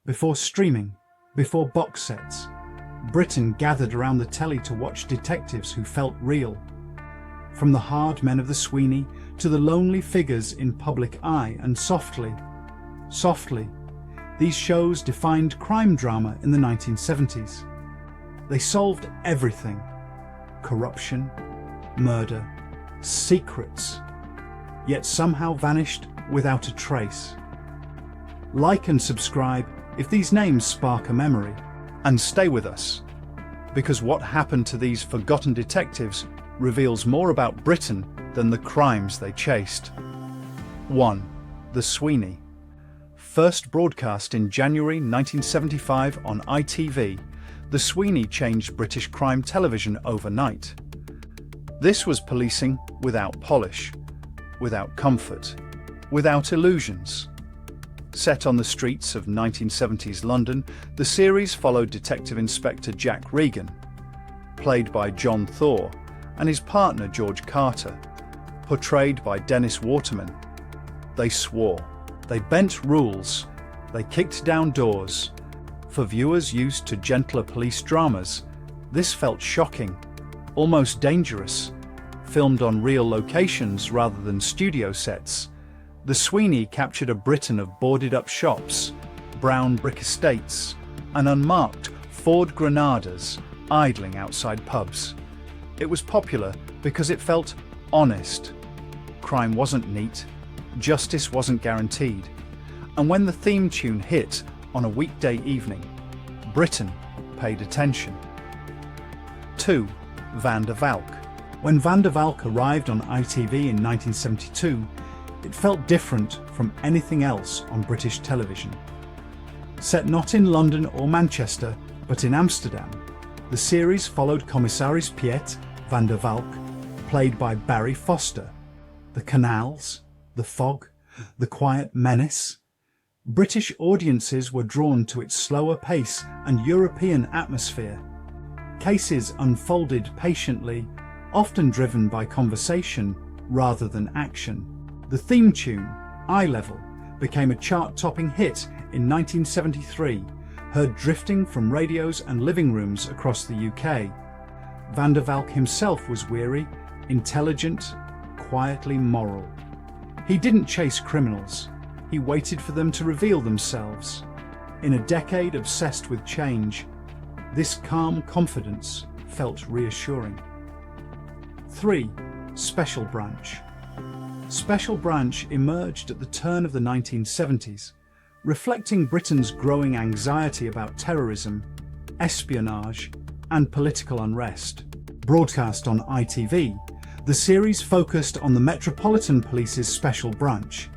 Before streaming, before box sets, Britain gathered around the telly to watch detectives who felt real. From the hard men of the Sweeney to the lonely figures in Public Eye and Softly, these shows defined crime drama in the 1970s. They solved everything: corruption, murder, secrets, yet somehow vanished without a trace. Like and subscribe if these names spark a memory. And stay with us, because what happened to these forgotten detectives reveals more about Britain than the crimes they chased. 1. The Sweeney. First broadcast in January 1975 on ITV, The Sweeney changed British crime television overnight. This was policing without polish, without comfort, without illusions. Set on the streets of 1970s London, the series followed Detective Inspector Jack Regan, played by John Thor, and his partner George Carter, portrayed by Dennis Waterman. They swore, they bent rules, they kicked down doors. For viewers used to gentler police dramas, this felt shocking, almost dangerous. Filmed on real locations rather than studio sets, The Sweeney captured a Britain of boarded-up shops, brown brick estates, and unmarked Ford Granadas idling outside pubs. It was popular because it felt honest. Crime wasn't neat, justice wasn't guaranteed, and when the theme tune hit on a weekday evening, Britain paid attention. 2. Van der Valk. When Van der Valk arrived on ITV in 1972, it felt different from anything else on British television. Set not in London or Manchester, but in Amsterdam, the series followed Commissaris Piet van der Valk, played by Barry Foster. The canals, the fog, the quiet menace. British audiences were drawn to its slower pace and European atmosphere. Cases unfolded patiently, often driven by conversation rather than action. The theme tune, Eye Level, became a chart-topping hit in 1973, heard drifting from radios and living rooms across the UK. Van der Valk himself was weary, intelligent, quietly moral. He didn't chase criminals, he waited for them to reveal themselves. In a decade obsessed with change, this calm confidence felt reassuring. 3. Special Branch. Special Branch emerged at the turn of the 1970s, reflecting Britain's growing anxiety about terrorism, espionage, and political unrest. Broadcast on ITV, the series focused on the Metropolitan Police's Special Branch,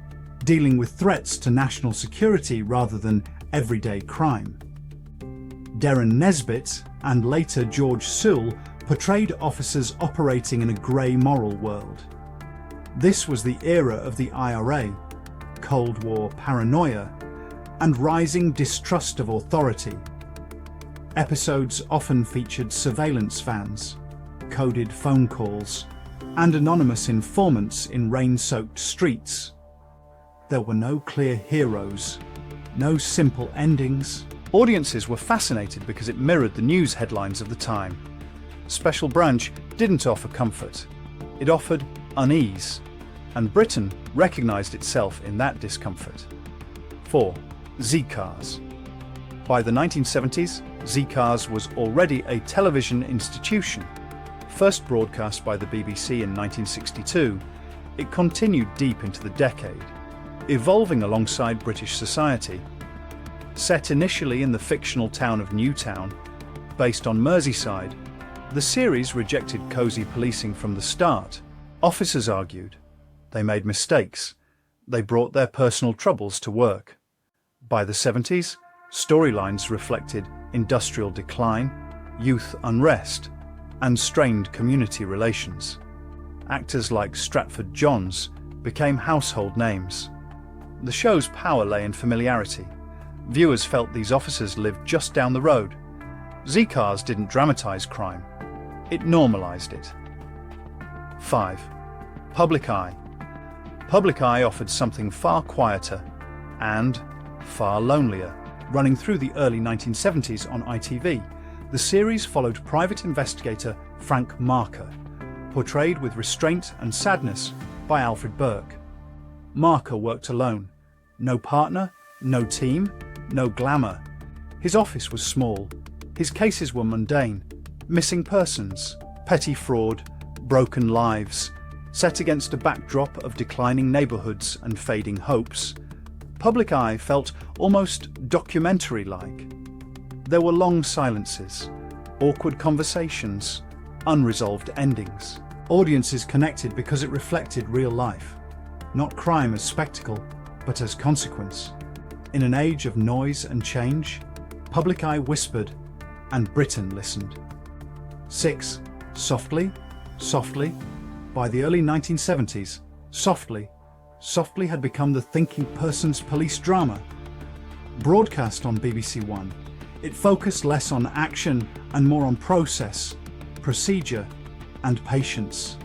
dealing with threats to national security rather than everyday crime. Derren Nesbitt and later George Sewell portrayed officers operating in a grey moral world. This was the era of the IRA, Cold War paranoia, and rising distrust of authority. Episodes often featured surveillance vans, coded phone calls, and anonymous informants in rain-soaked streets. There were no clear heroes, no simple endings. Audiences were fascinated because it mirrored the news headlines of the time. Special Branch didn't offer comfort. It offered unease, and Britain recognised itself in that discomfort. 4. Z-Cars. By the 1970s, Z-Cars was already a television institution. First broadcast by the BBC in 1962, it continued deep into the decade, evolving alongside British society. Set initially in the fictional town of Newtown, based on Merseyside, the series rejected cosy policing from the start. Officers argued. They made mistakes. They brought their personal troubles to work. By the 70s, storylines reflected industrial decline, youth unrest, and strained community relations. Actors like Stratford Johns became household names. The show's power lay in familiarity. Viewers felt these officers lived just down the road. Z-Cars didn't dramatise crime. It normalised it. 5. Public Eye. Public Eye offered something far quieter and far lonelier. Running through the early 1970s on ITV, the series followed private investigator Frank Marker, portrayed with restraint and sadness by Alfred Burke. Marker worked alone. No partner, no team, no glamour. His office was small. His cases were mundane. Missing persons, petty fraud, broken lives, set against a backdrop of declining neighbourhoods and fading hopes. Public Eye felt almost documentary-like. There were long silences, awkward conversations, unresolved endings. Audiences connected because it reflected real life, not crime as spectacle, but as consequence. In an age of noise and change, Public Eye whispered, and Britain listened. 6. Softly, Softly. By the early 1970s, Softly had become the thinking person's police drama. Broadcast on BBC One, it focused less on action and more on process, procedure, and patience.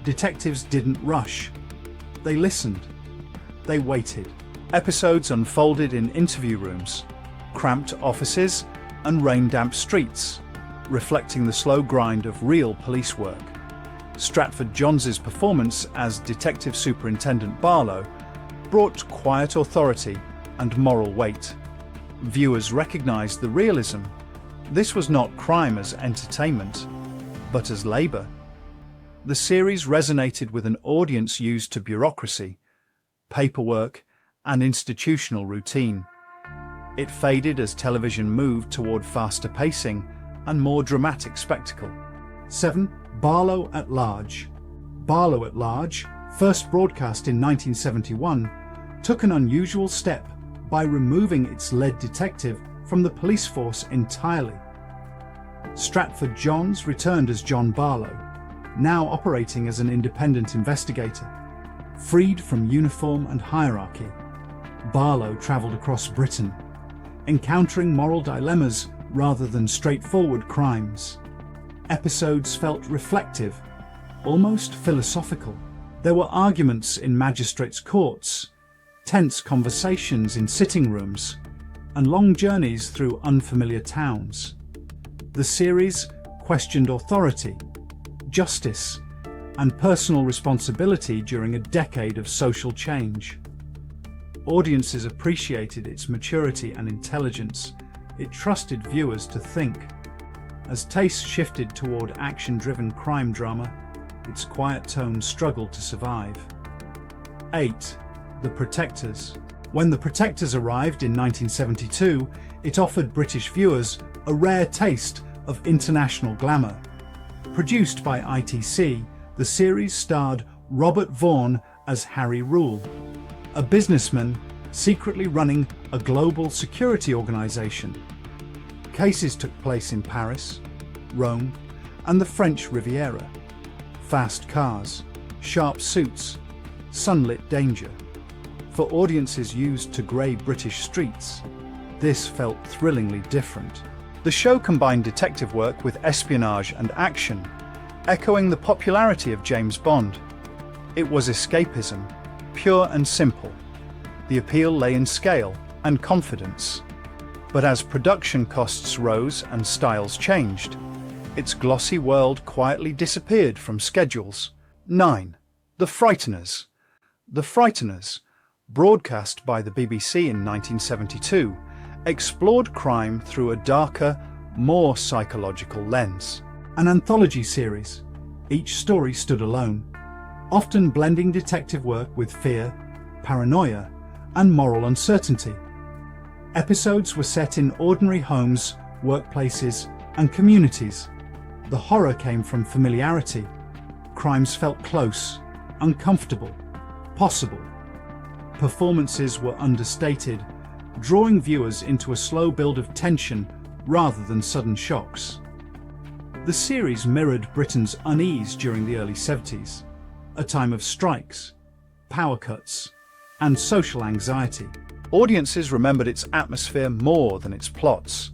Detectives didn't rush. They listened. They waited. Episodes unfolded in interview rooms, cramped offices, and rain-damp streets, reflecting the slow grind of real police work. Stratford Johns' performance as Detective Superintendent Barlow brought quiet authority and moral weight. Viewers recognised the realism. This was not crime as entertainment, but as labour. The series resonated with an audience used to bureaucracy, paperwork, and institutional routine. It faded as television moved toward faster pacing and more dramatic spectacle. 7. Barlow at Large. Barlow at Large, first broadcast in 1971, took an unusual step by removing its lead detective from the police force entirely. Stratford Johns returned as John Barlow, now operating as an independent investigator. Freed from uniform and hierarchy, Barlow travelled across Britain, encountering moral dilemmas rather than straightforward crimes. Episodes felt reflective, almost philosophical. There were arguments in magistrates' courts, tense conversations in sitting rooms, and long journeys through unfamiliar towns. The series questioned authority, justice, and personal responsibility during a decade of social change. Audiences appreciated its maturity and intelligence. It trusted viewers to think. As tastes shifted toward action-driven crime drama, its quiet tone struggled to survive. 8. The Protectors. When The Protectors arrived in 1972, it offered British viewers a rare taste of international glamour. Produced by ITC, the series starred Robert Vaughan as Harry Rule, a businessman secretly running a global security organisation. Cases took place in Paris, Rome, and the French Riviera. Fast cars, sharp suits, sunlit danger. For audiences used to grey British streets, this felt thrillingly different. The show combined detective work with espionage and action, echoing the popularity of James Bond. It was escapism, pure and simple. The appeal lay in scale and confidence. But as production costs rose and styles changed, its glossy world quietly disappeared from schedules. 9. The Frighteners. The Frighteners, broadcast by the BBC in 1972, explored crime through a darker, more psychological lens. An anthology series, each story stood alone, often blending detective work with fear, paranoia, and moral uncertainty. Episodes were set in ordinary homes, workplaces, and communities. The horror came from familiarity. Crimes felt close, uncomfortable, possible. Performances were understated, drawing viewers into a slow build of tension rather than sudden shocks. The series mirrored Britain's unease during the early 70s, a time of strikes, power cuts, and social anxiety. Audiences remembered its atmosphere more than its plots.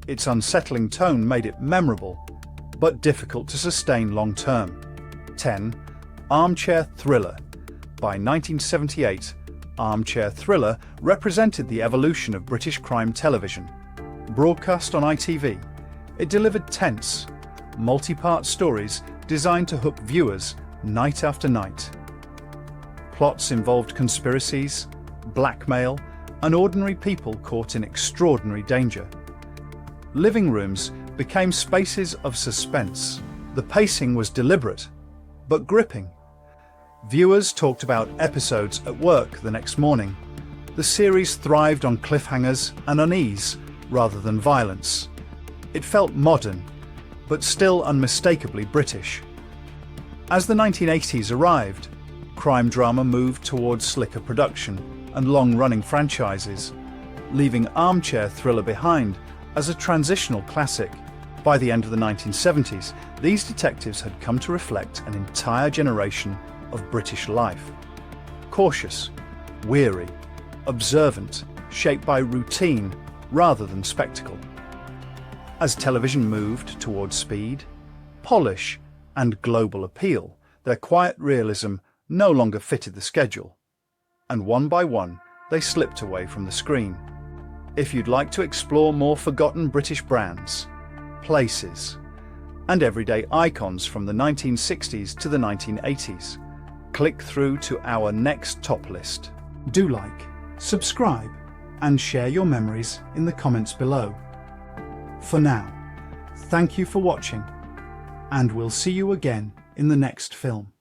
Its unsettling tone made it memorable, but difficult to sustain long-term. 10. Armchair Thriller. By 1978, armchair thriller represented the evolution of British crime television. Broadcast on ITV, it delivered tense, multi-part stories designed to hook viewers night after night. Plots involved conspiracies, blackmail, and ordinary people caught in extraordinary danger. Living rooms became spaces of suspense. The pacing was deliberate, but gripping. Viewers talked about episodes at work the next morning. The series thrived on cliffhangers and unease rather than violence. It felt modern, but still unmistakably British. As the 1980s arrived, crime drama moved towards slicker production and long-running franchises, leaving armchair thriller behind as a transitional classic. By the end of the 1970s, these detectives had come to reflect an entire generation of British life. Cautious, weary, observant, shaped by routine rather than spectacle. As television moved towards speed, polish, and global appeal, their quiet realism no longer fitted the schedule, and one by one they slipped away from the screen. If you'd like to explore more forgotten British brands, places, and everyday icons from the 1960s to the 1980s, click through to our next top list. Do like, subscribe, and share your memories in the comments below. For now, thank you for watching, and we'll see you again in the next film.